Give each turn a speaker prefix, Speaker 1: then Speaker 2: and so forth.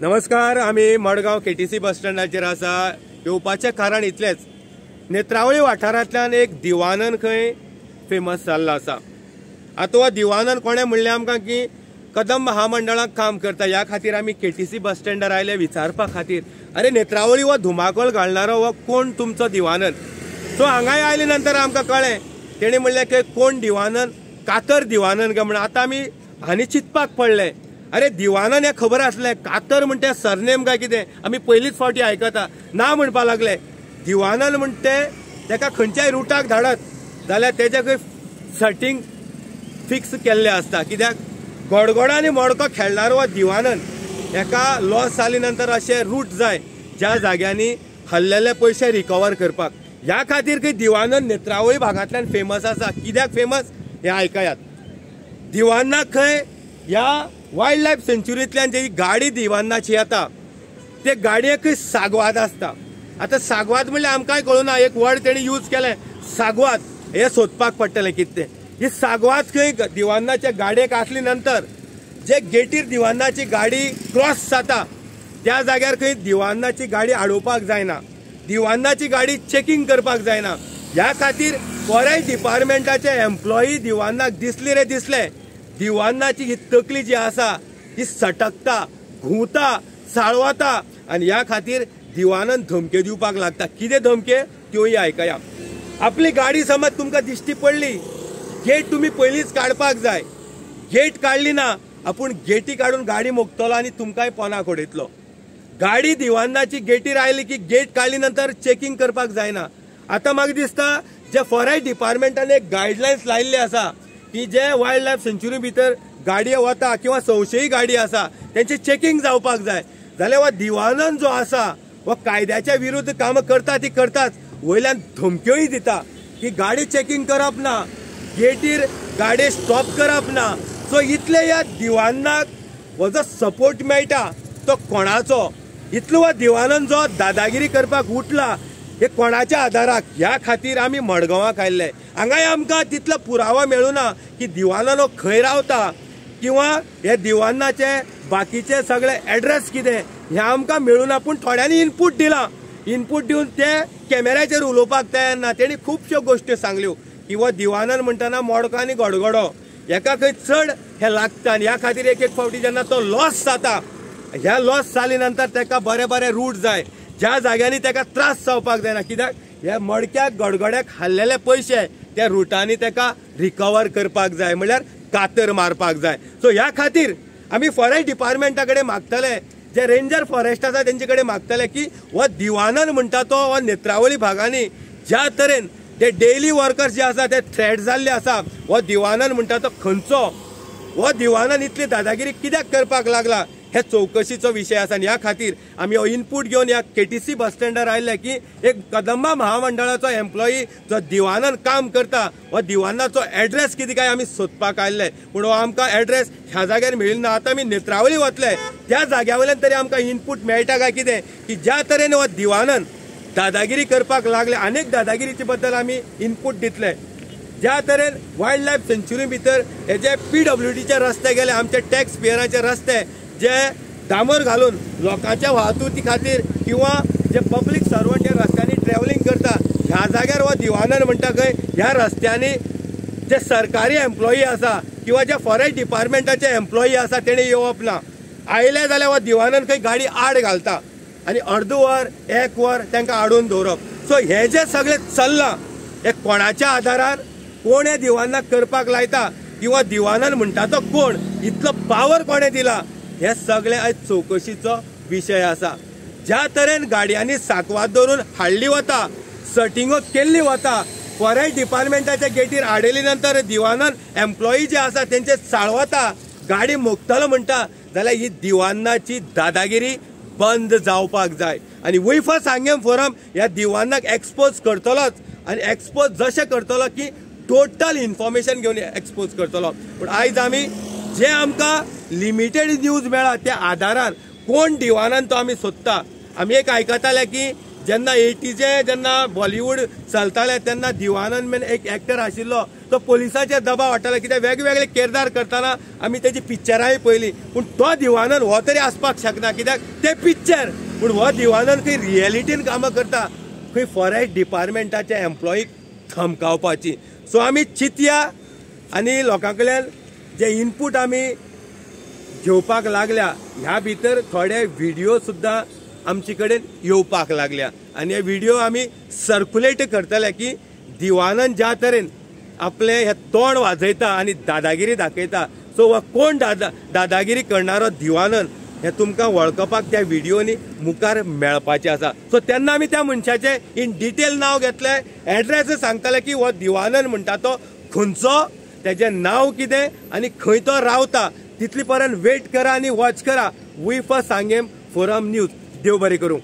Speaker 1: नमस्कार। आम्ही मडगाव केटीसी बस स्टँडाचेर आसा। येवपाचें कारण इतलेंच, नेत्रावळी वाठारांतल्यान एक दिवानन खंय फेमस जाल्लो आसा। आतां हो दिवानन कोणें म्हणलें आमकां की कदम महामंडळाक काम करता। ह्या खातीर आमी केटीसी बस स्टँडार आयले विचारपा खातीर, अरे नेत्रावळी हो धुमाकूळ घालणारो हो कोण तुमचो दिवानन? सो हांगाय आयले नंतर आमकां कळ्ळें, तेणें म्हणलें की कोण दिवानन? कातर दिवानन काय म्हणून। आतां आमी हांणी चिंतपाक पडलें, अरे दिवानन हें खबर आसलें, कातर म्हणटा सरनेम काय कितें आमी पयलींच फावटी आयकता। ना म्हणपा लागले दिवानन म्हणटे तेका खंयच्याय रुटाक धाडत जाल्यार तेजें खंय सेटींग फिक्स केल्लें आसता। कित्याक गडगडो आनी मडको खेळणारो हो दिवानन, हेका लॉस जाले नंतर अशे रूट जाय ज्या जाग्यांनी हल्लेले पयशे रिकवर करपाक। ह्या खातीर खंय दिवानन नेत्रावळी भागांतल्यान फेमस आसा। कित्याक फेमस हें आयकयात। दिवानाक खंय ह्या वायल्ड लायफ सेंच्युरींतल्यान जी गाडी दिवानाची येता ते गाडयेक सागवाद आसता। आतां सागवाद म्हणल्यार आमकांय कळुना, एक वर्ड तेणी यूज केलें सागवाद, हें सोदपाक पडटलें कितें तें। ही सागवाद खंय दिवानाच्या गाडयेक आसली नंतर जे गेटीर दिवानाची गाडी क्रॉस जाता त्या जाग्यार खंय दिवानाची गाडी आडोवपाक जायना, दिवानाची गाडी चेकिंग करपाक जायना। ह्या खातीर फॉरेस्ट डिपार्टमेंटाचे एम्प्लॉई दिवानाक दिसले रे दिसले, दिवानाची ही तकली जी आसा ही सटकता, घुंवता, साळवता आनी ह्या खातीर दिवानन धमक्यो दिवपाक लागता। कितें धमके त्योय आयकया। आपली गाडी समज तुमकां दिश्टी पडली, गेट तुमी पयलींच काडपाक जाय। गेट काडली ना, आपूण गेटी काडून गाडी मोगतलो आनी तुमकांय पोनाक उडयतलो। गाडी दिवानाची गेटीर आयली की गेट काडली नंतर चेकिंग करपाक जायना। आतां म्हाका दिसता जे फॉरेस्ट डिपार्टमेंटान एक गायडलायन्स लायिल्ले आसा की जे वायल्ड लायफ सेंच्युरी भितर गाडये वता किंवा संशयी गाडी आसा त्यांची चेकिंग जावपाक जाय। जाल्यार हो दिवानन जो आसा हो कायद्याच्या विरुद्ध काम करता ती करताच, वयल्यान धमक्योय दिता की गाडी चेकिंग करप ना, गेटीर गाडी स्टॉप करप ना। सो इतले ह्या दिवानाक हो जो सपोर्ट मेळटा तो कोणाचो? इतलो हो दिवानन जो दादागिरी करपाक उठला हे कोणाच्या आधाराक? ह्या खातीर आमी मडगांवाक आयिल्ले। हांगाय आमकां तितलो पुरावो मेळुना की दिवानन हो खंय रावता किंवा हे दिवानाचे बाकीचे सगळे एड्रेस कितें हें आमकां मेळुना। पूण थोड्यांनी इनपूट दिला, इनपूट दिवन ते कॅमेऱ्याचेर उलोवपाक तयार ना। तेणी खुबश्यो गोश्टी सांगल्यो की हो दिवानन म्हणटना मडको आनी गडगडो हेका खंय चड हें लागता आनी ह्या खातीर एक एक फावटी जेन्ना तो लॉस जाता, ह्या लॉस जाले नंतर तेका बरे बरे रूट जाय ज्या जाग्यांनी तेका त्रास जावपाक जायना। कित्याक ह्या मडक्याक गडगड्याक हल्लेले पयशे त्या रुटांनी तेका रिकवर करपाक जाय, म्हळ्यार कातर मारपाक जाय। सो ह्या खातीर आमी फॉरेस्ट डिपार्टमेंटा कडेन मागतले, जे रेंजर फॉरेस्ट आसा तेंचे कडेन मागतले की हो दिवानन म्हणटा तो हो नेत्रावळी भागांनी ज्या तरेन ते डेली वर्कर्स जे आसा ते थ्रेट जाल्ले आसा, हो दिवानन म्हणटा तो खंयचो? हो दिवानन इतली दादागिरी कित्याक करपाक लागला हे चौकशीचो विषय आसा। ह्या खातीर आमी हो इनपूट घेवन ह्या केटीसी बस स्टँडार आयिल्ले की एक कदंबा महामंडळाचो एम्प्लॉई जो दिवानन काम करता हो दिवानाचो एड्रेस कितें काय आमी सोदपाक आयिल्ले, पूण हो आमकां एड्रेस ह्या जाग्यार मेळिल्लो ना। आतां आमी नेत्रावळी वतले, त्या जाग्या वयल्यान तरी आमकां इनपूट मेळटा काय कितें की ज्या तरेन हो दिवानन दादागिरी करपाक लागले, अनेक दादागिरीचे बद्दल आमी इनपूट दितले। ज्या तरेन वायल्ड लायफ सेंच्युरी भितर हे जे PWDचे रस्ते गेले, आमचे टॅक्स पेयराचे रस्ते जे डांबर घालून लोकांच्या वाहतुकी खातीर किंवा जे पब्लीक सर्वंट ह्या रस्त्यांनी ट्रॅव्हलिंग करता, ह्या जाग्यार हो दिवानन म्हणटा खंय ह्या रस्त्यांनी जे सरकारी एम्प्लॉई आसा किंवा जे फॉरेस्ट डिपार्टमेंटाचे एम्प्लॉई आसा तेणी येवप ना। आयले जाल्यार हो दिवानन खंय गाडी आड घालता आनी अर्द वर एक वर तांकां आडून दवरप। सो हे जे सगळे चल्लां हे कोणाच्या आधारार, कोण हे दिवानाक करपाक लायता किंवा दिवानन म्हणटा तो कोण, इतलो पावर कोणें दिला, हे सगळे आयज चौकशीचो विषय आसा। ज्या तरेन गाडयांनी साकवाद धरून हाडली वता, सटिंगो केल्ली वता, फॉरेस्ट डिपार्टमेंटाच्या गेटीर आडयली नंतर दिवानन एम्प्लॉई जे आसा तेंचे साळवता, गाडी मोगतलो म्हणटा, जाल्यार ही दिवानाची दादागिरी बंद जावपाक जाय। आनी वैफा सांगेम फोरम ह्या दिवानाक एक्सपोज करतलोच आनी एक्सपोज जशें करतलो की टोटल इन्फॉर्मेशन घेवन एक्सपोज करतलो। पूण आयज आमी जे आमकां लिमिटेड न्यूज मेळ्ळा त्या आधारान कोण दिवानन तो आमी सोदता। आमी एक आयकताले की जेन्ना 80जे जेन्ना बॉलिवूड चलताले तेन्ना दिवानंद म्हणून एक एक्टर आशिल्लो तो पुलिसाचे दबाव हाडटालो कित्याक वेगवेगळे किरदार करताना आमी तेजी पिक्चरांय पळयली पूण तो दिवानंद हो तरी आसपाक शकना कित्याक ते पिक्चर पूण हो दिवानंद खंय रियलिटीन कामां करता खंय फॉरेस्ट डिपार्टमेंटाच्या एम्प्लॉईक धमकावपाची सो आमी चिंतया आनी लोकां कडल्यान जे इनपूट आमी घेवपाक लागल्या ह्या भितर थोडे व्हिडिओ सुद्दां आमचे कडेन येवपाक लागल्या आनी हे व्हिडिओ आमी सर्क्युलेट करतले की दिवानंद ज्या तरेन आपले हे तोंड वाजयता आनी दादागिरी दाखयता सो हो कोण दादागिरी करणारो दिवानंद हे तुमकां वळखपाक त्या व्हिडिओनी मुखार मेळपाचें आसा सो तेन्ना आमी त्या मनशाचे इन डिटेल नांव घेतले एड्रेस सांगतले की हो दिवानंद म्हणटा तो खंयचो तेजें नांव कितें आनी खंय तो रावता तितली पर्यंत वेट करा आनी वॉच करा we for Sanguem forum news देव बरें करूं।